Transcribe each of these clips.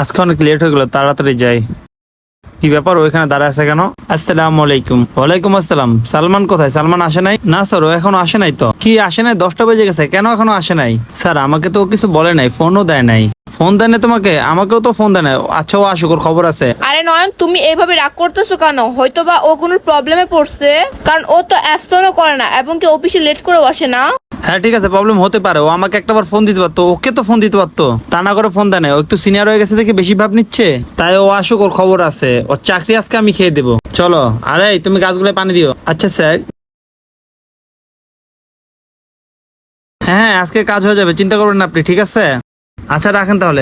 আজকে অনেক লেট হয়ে গেল, তাড়াতাড়ি যাই। কি ব্যাপার, ওইখানে দাঁড়ায় আছে কেন? আসসালামু আলাইকুম। ওয়ালাইকুম আসসালাম। সালমান কোথায়? সালমান আসে নাই? না স্যার, ও এখনো আসে নাই। তো কি আসে নাই? 10টা বেজে গেছে, কেন এখনো আসে নাই? স্যার আমাকে তো ও কিছু বলে নাই, ফোনও দেয় নাই। ফোন দেয় না তোমাকে? আমাকেও তো ফোন দেয় না। আচ্ছা, ও আসুক, ওর খবর আছে। আরে নয়ন, তুমি এইভাবে রাগ করতেছো কেন? হয়তো বা ও কোনো প্রবলেমে পড়ছে, কারণ ও তো অ্যাবসেন্টও করে না এবং কি অফিসে লেট করেও আসে না। হ্যাঁ ঠিক আছে, প্রবলেম হতে পারে। ও আমাকে একটাবার ফোন দিতে পারতো, ওকে তো ফোন দিতে পারতো। তা না করে ফোন দেয় না। ও একটু সিনিয়র হয়ে গেছে দেখে বেশি ভাব নিচ্ছে। তাই ও আসুক, ওর খবর আছে। ওর চাকরি আজকে আমি খেয়ে দেবো। চলো। আরে তুমি গাছগুলোয় পানি দিও। আচ্ছা স্যার। হ্যাঁ, আজকে কাজ হয়ে যাবে, চিন্তা করবেন না আপনি, ঠিক আছে? আচ্ছা রাখেন তাহলে।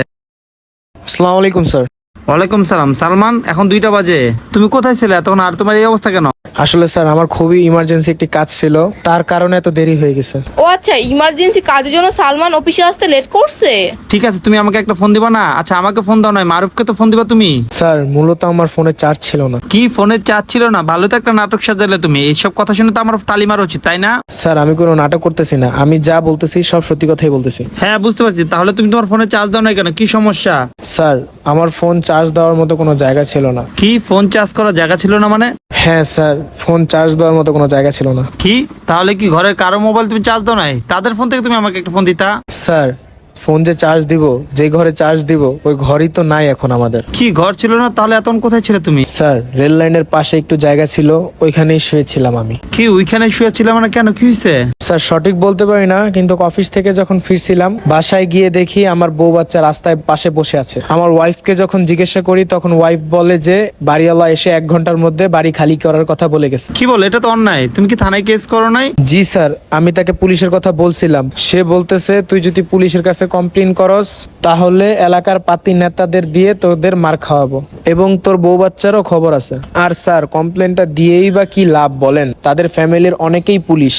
আসসালামু আলাইকুম স্যার। ওয়ালাইকুম সালাম। সালমান, এখন 2টা বাজে, তুমি কোথায় ছিলে তখন? আর তোমার এই অবস্থা কেন? আসলে স্যার আমার খুবই ইমার্জেন্সি একটি কাজ ছিল, তার কারণে এত দেরি হয়ে গেছে। ও আচ্ছা, ইমার্জেন্সি কাজের জন্য সালমান অফিসে আসতে লেট করছে। ঠিক আছে, তুমি আমাকে একটা ফোন দিবা না? আচ্ছা, আমাকে ফোন দাও নয়, মারুফকে তো ফোন দিবা তুমি। স্যার মূলত আমার ফোনে চার্জ ছিল না। কি ফোনের চার্জ ছিল না? ভালো তো একটা নাটক সাজালে তুমি। এইসব কথা শুনে তো আমার তালি মারা উচিত, তাই না? স্যার আমি কোনো নাটক করতেছি না, আমি যা বলতেছি সব সত্যি কথাই বলতেছি। হ্যাঁ বুঝতে পারছি। তাহলে তুমি তোমার ফোনে চার্জ দাও না কেন? কি সমস্যা? স্যার আমার ফোন চার্জ দেওয়ার মতো কোনো জায়গা ছিল না। কি ফোন চার্জ করার জায়গা ছিল না মানে? হ্যাঁ স্যার, ফোন চার্জ দেওয়ার মতো কোনো জায়গা ছিল না। কি তাহলে কি ঘরের কারো মোবাইল তুমি চার্জ দাও নাই? তাদের ফোন থেকে তুমি আমাকে একটা ফোন দিতা। স্যার ফোন যে চার্জ দিব, যে ঘরে চার্জ দিব ওই ঘরই তো নাই এখন আমাদের। কি ঘর ছিল না? তাহলে এতক্ষণ কোথায় ছিলে তুমি? স্যার রেল লাইনের পাশে একটু জায়গা ছিল, ওইখানেই শুয়েছিলাম আমি। কি ওইখানে শুয়েছিলে মানে? কেন, কি হয়েছে? স্যার সঠিক বলতে পারি না, কিন্তু অফিস থেকে যখন ফিরছিলাম বাসায় গিয়ে দেখি আমার বউ বাচ্চা রাস্তায় পাশে বসে আছে। আমার ওয়াইফকে যখন জিজ্ঞাসা করি তখন ওয়াইফ বলে যে বাড়িওয়ালা এসে 1 ঘন্টার মধ্যে বাড়ি খালি করার কথা বলে গেছে। কি বল, এটা তো অন্যায়। তুমি কি থানায় কেস করো নাই? জি স্যার, আমি তাকে পুলিশের কথা বলছিলাম, সে বলতেছে তুই যদি পুলিশের কাছে কমপ্লেন করস তাহলে এলাকার পাতি নেতাদের দিয়ে তোদের মার খাওয়াবো এবং তোর বউ বাচ্চারও খবর আছে। আর স্যার কমপ্লেনটা দিয়েই বা কি লাভ বলেন? তাদের ফ্যামিলির অনেকেই পুলিশ।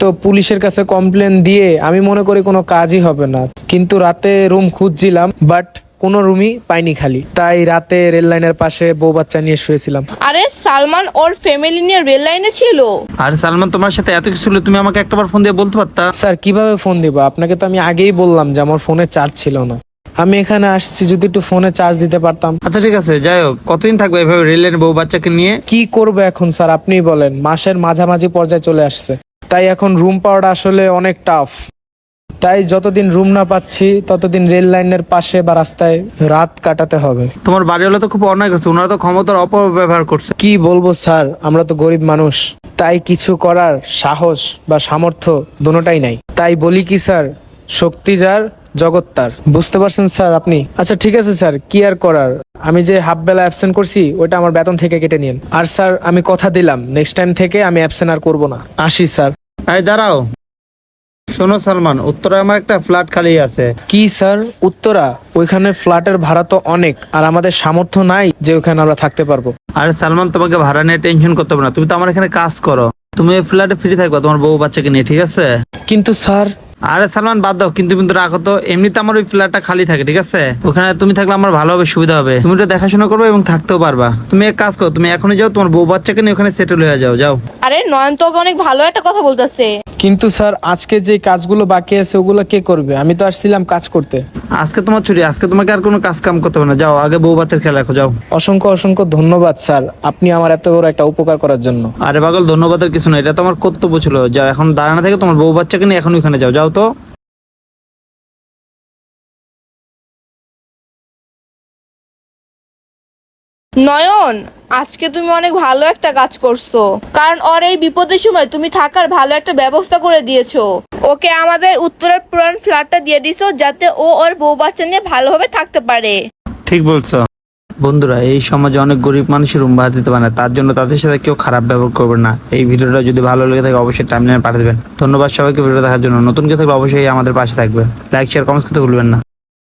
তো পুলিশের কাছে কমপ্লেন দিয়ে আমি মনে করি কোনো কাজই হবে না। কিন্তু রাতে রুম খুঁজছিলাম, বাট কোনো রুমই পাইনি খালি, তাই রাতে রেল লাইনের পাশে বউ বাচ্চা নিয়ে শুয়েছিলাম। আরে সালমান ওর ফ্যামিলি নিয়ে রেল লাইনে ছিল। আর সালমান, তোমার সাথে এত কিছু হলো, তুমি আমাকে একটাবার ফোন দিয়ে বলতে পারতা। স্যার কিভাবে ফোন দিব আপনাকে? তো আমি আগেই বললাম যে আমার ফোনে চার্জ ছিল না। আমি এখানে আসছি, যদি একটু ফোনে চার্জ দিতে পারতাম। আচ্ছা ঠিক আছে, যাই হোক, কতদিন থাকবে এভাবে রেল লাইনে বউ বাচ্চাকে নিয়ে? কি করবো এখন স্যার আপনিই বলেন, মাসের মাঝামাঝি পর্যায়ে চলে আসছে, তাই এখন রুম পাওয়াটা আসলে অনেক টাফ। তাই যতদিন রুম না পাচ্ছি ততদিন রেল লাইনের পাশে বা রাস্তায় রাত কাটাতে হবে। তোমার বাড়িওয়ালা তো খুব অন্যায় করছে, ওনারা তো ক্ষমতার অপব্যবহার করছে। কি বলবো স্যার, আমরা তো গরিব মানুষ, তাই কিছু করার সাহস বা সামর্থ্য দুটোটাই নাই। তাই বলি কি স্যার, শক্তি যার জগৎ তার। বুঝতে পারছেন স্যার আপনি? আচ্ছা ঠিক আছে স্যার, কি আর করার, আমি যে হাফ বেলা অ্যাবসেন্ট করছি ওইটা আমার বেতন থেকে কেটে নিন। আর স্যার আমি কথা দিলাম নেক্সট টাইম থেকে আমি অ্যাবসেন্ট আর করবো না। আসি স্যার। এই দাঁড়াও, শোনো সালমান, উত্তরে আমার একটা ফ্ল্যাট খালি আছে। কি স্যার উত্তরা? ওইখানে ফ্ল্যাটের ভাড়া তো অনেক, আর আমাদের সামর্থ্য নাই যে ওখানে আমরা থাকতে পারবো। আরে সালমান, তোমাকে ভাড়া নিয়ে টেনশন করতে হবে না, তুমি তো আমার এখানে কাজ করো। তুমি এই ফ্ল্যাটে ফ্রি থাকবা তোমার বউ বাচ্চাকে নিয়ে, ঠিক আছে? কিন্তু স্যার। আরে সালমান বাদ দাও, কিন্তু কিন্তু রাখো তো। এমনিতে আমার ওই ফ্ল্যাটটা খালি থাকে, ঠিক আছে? ওখানে তুমি থাকলে আমার ভালো হবে, সুবিধা হবে। তুমি তো দেখাশোনা করবে এবং থাকতেও পারবা। তুমি এক কাজ করো, তুমি এখনই যাও, তোমার বউ বাচ্চাকে নিয়ে ওখানে সেটেল হয়ে যাও। যাও। আরে নয়ন তোকে অনেক ভালো একটা কথা বলতেছে। কিন্তু স্যার আজকে যে কাজগুলো বাকি আছে ওগুলো কে করবে? আমি তো আসছিলাম কাজ করতে। আজকে তোমার ছুটি, আজকে তোমাকে আর কোনো কাজ কাম করতে হবে না। যাও, আগে বউ বাচ্চার খেয়াল রাখো, যাও। অসংখ্য অসংখ্য ধন্যবাদ স্যার, আপনি আমার এত বড় একটা উপকার করার জন্য। আরে পাগল, ধন্যবাদের কিছু না, এটা তো আমার কর্তব্য ছিল। যাও, এখন দাঁড়ানো থেকে তোমার বউ বাচ্চাকে নিয়ে এখন ওখানে যাও। যাও তো। নয়ন, আজকে তুমি অনেক ভালো একটা কাজ করছো, কারণ ওর এই বিপদের সময় তুমি থাকার ভালো একটা ব্যবস্থা করে দিয়েছো। ওকে আমাদের উত্তরের পুরান ফ্ল্যাটটা দিয়ে দিছো, যাতে ও ওর বউ বাচ্চা নিয়ে ভালোভাবে থাকতে পারে। ঠিক বলছো। বন্ধুরা, এই সমাজে অনেক গরিব মানুষের রুম ভাড়া দিতে পারে না, তার জন্য তাদের সাথে কেউ খারাপ ব্যবহার করবে না। এই ভিডিওটা যদি ভালো লেগে থাকে অবশ্যই টাইমলাইনে পাঠিয়ে দেবেন। ধন্যবাদ সবাইকে ভিডিও দেখার জন্য। নতুন কেউ থাকলে অবশ্যই আমাদের পাশে থাকবে। লাইক শেয়ার কমেন্টস করতে ভুলবেন না।